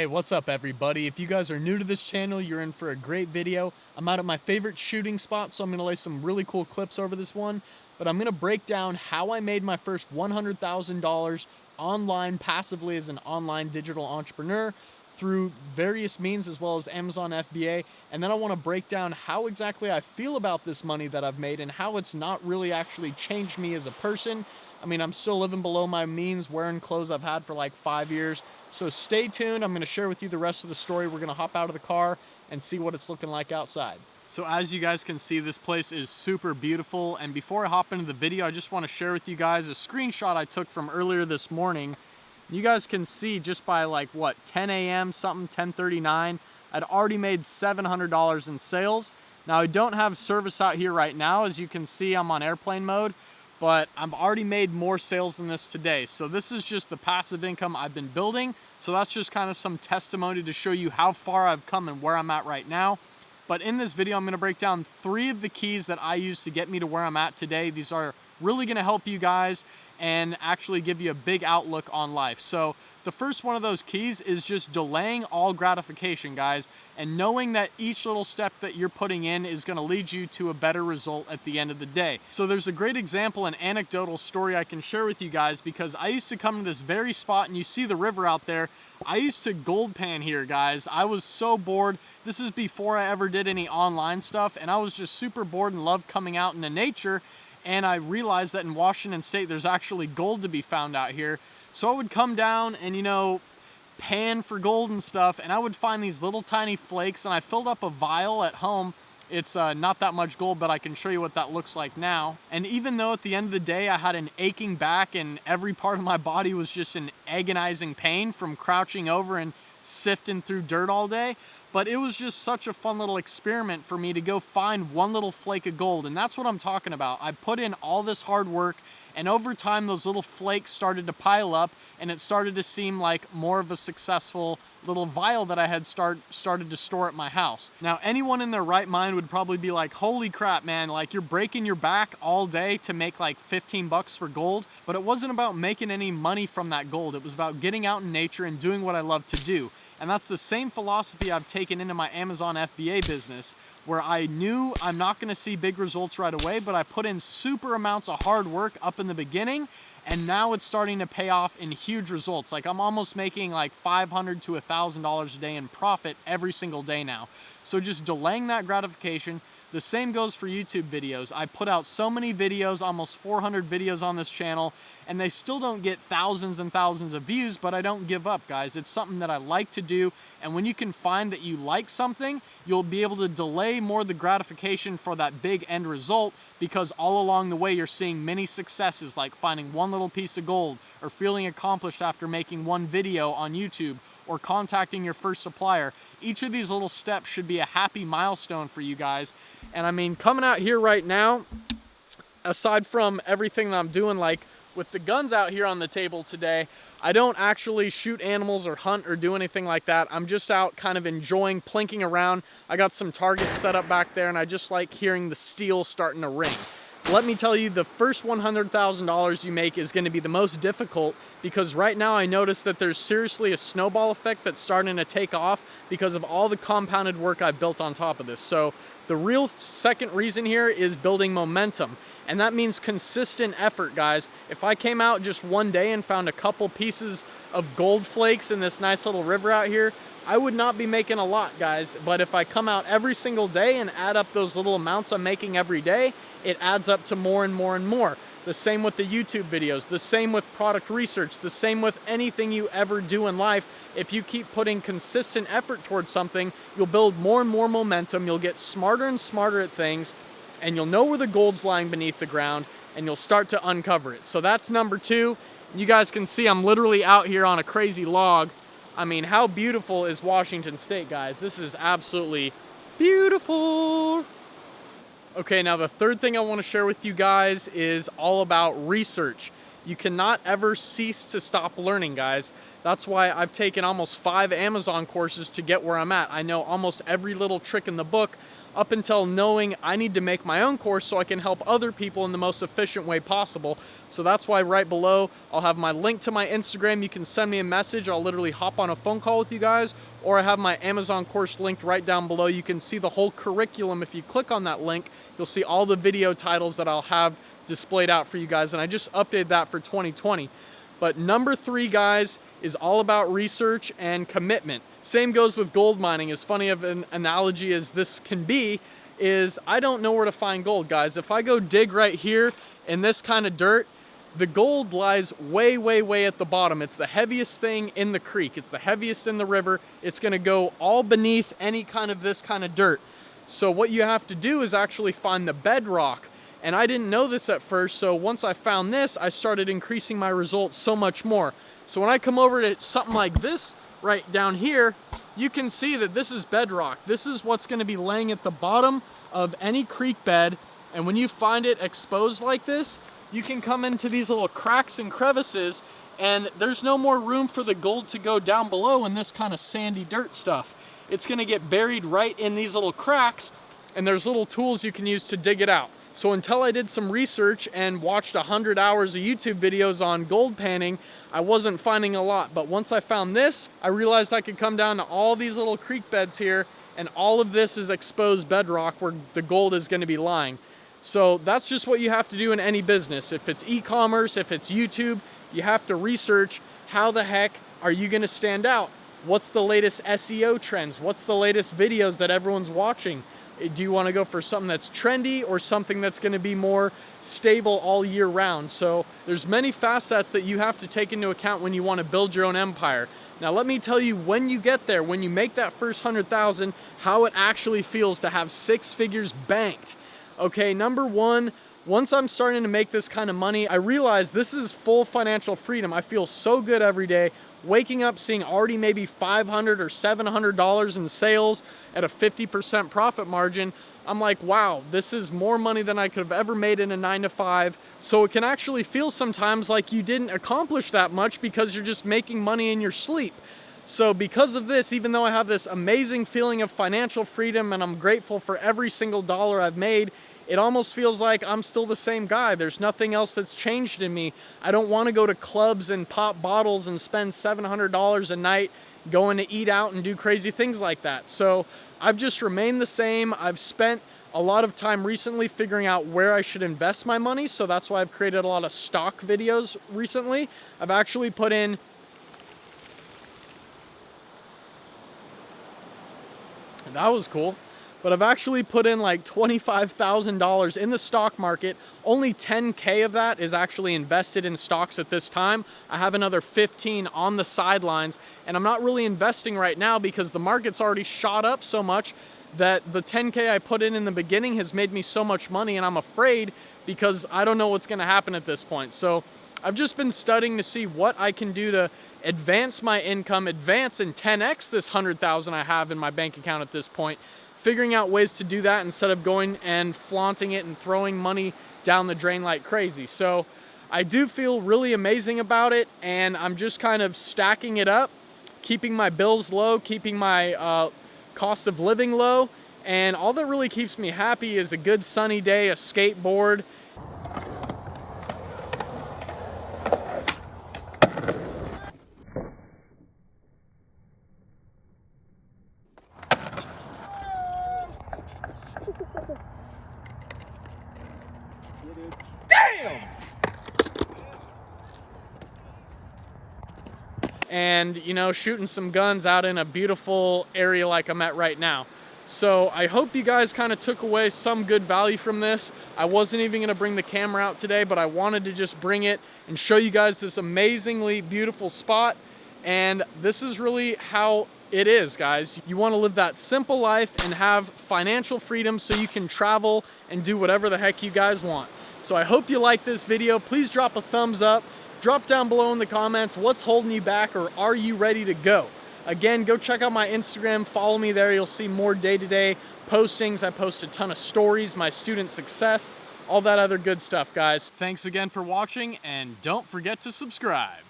Hey, what's up everybody? If you guys are new to this channel, you're in for a great video. I'm out at my favorite shooting spot, so I'm gonna lay some really cool clips over this one. But I'm gonna break down how I made my first $100,000 online passively as an online digital entrepreneur through various means as well as Amazon FBA. And then I wanna break down how exactly I feel about this money that I've made and how it's not really actually changed me as a person. I mean, I'm still living below my means, wearing clothes I've had for like 5 years. So stay tuned. I'm gonna share with you the rest of the story. We're gonna hop out of the car and see what it's looking like outside. So as you guys can see, this place is super beautiful. And before I hop into the video, I just wanna share with you guys a screenshot I took from earlier this morning. You guys can see just by like, what, 10 a.m. something, 10:39, I'd already made $700 in sales. Now I don't have service out here right now. As you can see, I'm on airplane mode, but I've already made more sales than this today. So this is just the passive income I've been building. So that's just kind of some testimony to show you how far I've come and where I'm at right now. But in this video, I'm gonna break down 3 of the keys that I use to get me to where I'm at today. These are really gonna help you guys and actually give you a big outlook on life. So the first one of those keys is just delaying all gratification, guys, and knowing that each little step that you're putting in is gonna lead you to a better result at the end of the day. So there's a great example, an anecdotal story I can share with you guys, because I used to come to this very spot, and you see the river out there. I used to gold pan here, guys. I was so bored. This is before I ever did any online stuff, and I was just super bored and loved coming out into nature. And I realized that in Washington State, there's actually gold to be found out here. So I would come down and, you know, pan for gold and stuff, and I would find these little tiny flakes, and I filled up a vial at home. It's not that much gold, but I can show you what that looks like now. And even though at the end of the day, I had an aching back and every part of my body was just in agonizing pain from crouching over and sifting through dirt all day, but it was just such a fun little experiment for me to go find one little flake of gold. And that's what I'm talking about. I put in all this hard work, and over time those little flakes started to pile up, and it started to seem like more of a successful little vial that I had started to store at my house. Now, anyone in their right mind would probably be like, holy crap, man, like you're breaking your back all day to make like 15 bucks for gold. But it wasn't about making any money from that gold. It was about getting out in nature and doing what I love to do. And that's the same philosophy I've taken into my Amazon FBA business, where I knew I'm not gonna see big results right away, but I put in super amounts of hard work up in the beginning, and now it's starting to pay off in huge results. Like I'm almost making like $500 to $1,000 a day in profit every single day now. So just delaying that gratification. The same goes for YouTube videos. I put out so many videos, almost 400 videos on this channel, and they still don't get thousands and thousands of views, but I don't give up, guys. It's something that I like to do, and when you can find that you like something, you'll be able to delay more the gratification for that big end result, because all along the way you're seeing many successes, like finding one little piece of gold, or feeling accomplished after making one video on YouTube, or contacting your first supplier. Each of these little steps should be a happy milestone for you guys. And I mean, coming out here right now, aside from everything that I'm doing, like with the guns out here on the table today, I don't actually shoot animals or hunt or do anything like that. I'm just out kind of enjoying plinking around. I got some targets set up back there, and I just like hearing the steel starting to ring. Let me tell you, the first $100,000 you make is going to be the most difficult, because right now I notice that there's seriously a snowball effect that's starting to take off because of all the compounded work I've built on top of this. So the real second reason here is building momentum, and that means consistent effort, guys. If I came out just one day and found a couple pieces of gold flakes in this nice little river out here, I would not be making a lot, guys. But if I come out every single day and add up those little amounts I'm making every day, it adds up to more and more and more. The same with the YouTube videos, the same with product research, the same with anything you ever do in life. If you keep putting consistent effort towards something, you'll build more and more momentum, you'll get smarter and smarter at things, and you'll know where the gold's lying beneath the ground, and you'll start to uncover it. So that's number 2. You guys can see I'm literally out here on a crazy log. I mean, how beautiful is Washington State, guys? This is absolutely beautiful. Okay, now the third thing I want to share with you guys is all about research. You cannot ever cease to stop learning, guys. That's why I've taken almost 5 Amazon courses to get where I'm at. I know almost every little trick in the book, up until knowing I need to make my own course so I can help other people in the most efficient way possible. So that's why right below, I'll have my link to my Instagram. You can send me a message. I'll literally hop on a phone call with you guys, or I have my Amazon course linked right down below. You can see the whole curriculum. If you click on that link, you'll see all the video titles that I'll have displayed out for you guys. And I just updated that for 2020. But number 3, guys, is all about research and commitment. Same goes with gold mining. As funny of an analogy as this can be, is I don't know where to find gold, guys. If I go dig right here in this kind of dirt, the gold lies way, way, way at the bottom. It's the heaviest thing in the creek. It's the heaviest in the river. It's gonna go all beneath any kind of this kind of dirt. So what you have to do is actually find the bedrock. And I didn't know this at first, so once I found this, I started increasing my results so much more. So when I come over to something like this right down here, you can see that this is bedrock. This is what's gonna be laying at the bottom of any creek bed. And when you find it exposed like this, you can come into these little cracks and crevices, and there's no more room for the gold to go down below in this kind of sandy dirt stuff. It's gonna get buried right in these little cracks, and there's little tools you can use to dig it out. So until I did some research and watched 100 hours of YouTube videos on gold panning, I wasn't finding a lot. But once I found this, I realized I could come down to all these little creek beds here, and all of this is exposed bedrock where the gold is going to be lying. So that's just what you have to do in any business. If it's e-commerce, if it's YouTube, you have to research how the heck are you going to stand out? What's the latest SEO trends? What's the latest videos that everyone's watching? Do you want to go for something that's trendy or something that's going to be more stable all year round? So there's many facets that you have to take into account when you want to build your own empire. Now let me tell you, when you get there, when you make that first 100,000, how it actually feels to have 6 figures banked. Okay, number 1, once I'm starting to make this kind of money, I realize this is full financial freedom. I feel so good every day, waking up seeing already maybe $500 or $700 in sales at a 50% profit margin. I'm like, wow, this is more money than I could have ever made in a 9-to-5. So it can actually feel sometimes like you didn't accomplish that much because you're just making money in your sleep. So because of this, even though I have this amazing feeling of financial freedom and I'm grateful for every single dollar I've made, it almost feels like I'm still the same guy. There's nothing else that's changed in me. I don't want to go to clubs and pop bottles and spend $700 a night going to eat out and do crazy things like that. So I've just remained the same. I've spent a lot of time recently figuring out where I should invest my money. So that's why I've created a lot of stock videos recently. I've actually put in that was cool. But I've actually put in like $25,000 in the stock market. Only 10K of that is actually invested in stocks at this time. I have another 15 on the sidelines, and I'm not really investing right now because the market's already shot up so much that the 10K I put in the beginning has made me so much money, and I'm afraid because I don't know what's gonna happen at this point. So I've just been studying to see what I can do to advance my income, advance and 10X this 100,000 I have in my bank account at this point. Figuring out ways to do that instead of going and flaunting it and throwing money down the drain like crazy. So I do feel really amazing about it, and I'm just kind of stacking it up, keeping my bills low, keeping my cost of living low, and all that really keeps me happy is a good sunny day, a skateboard. Damn! And, you know, shooting some guns out in a beautiful area like I'm at right now. So I hope you guys kind of took away some good value from this. I wasn't even going to bring the camera out today, but I wanted to just bring it and show you guys this amazingly beautiful spot. And this is really how it is, guys. You want to live that simple life and have financial freedom so you can travel and do whatever the heck you guys want. So I hope you like this video. Please drop a thumbs up. Drop down below in the comments what's holding you back, or are you ready to go? Again, go check out my Instagram. Follow me there. You'll see more day-to-day postings. I post a ton of stories, my student success, all that other good stuff, guys. Thanks again for watching, and don't forget to subscribe.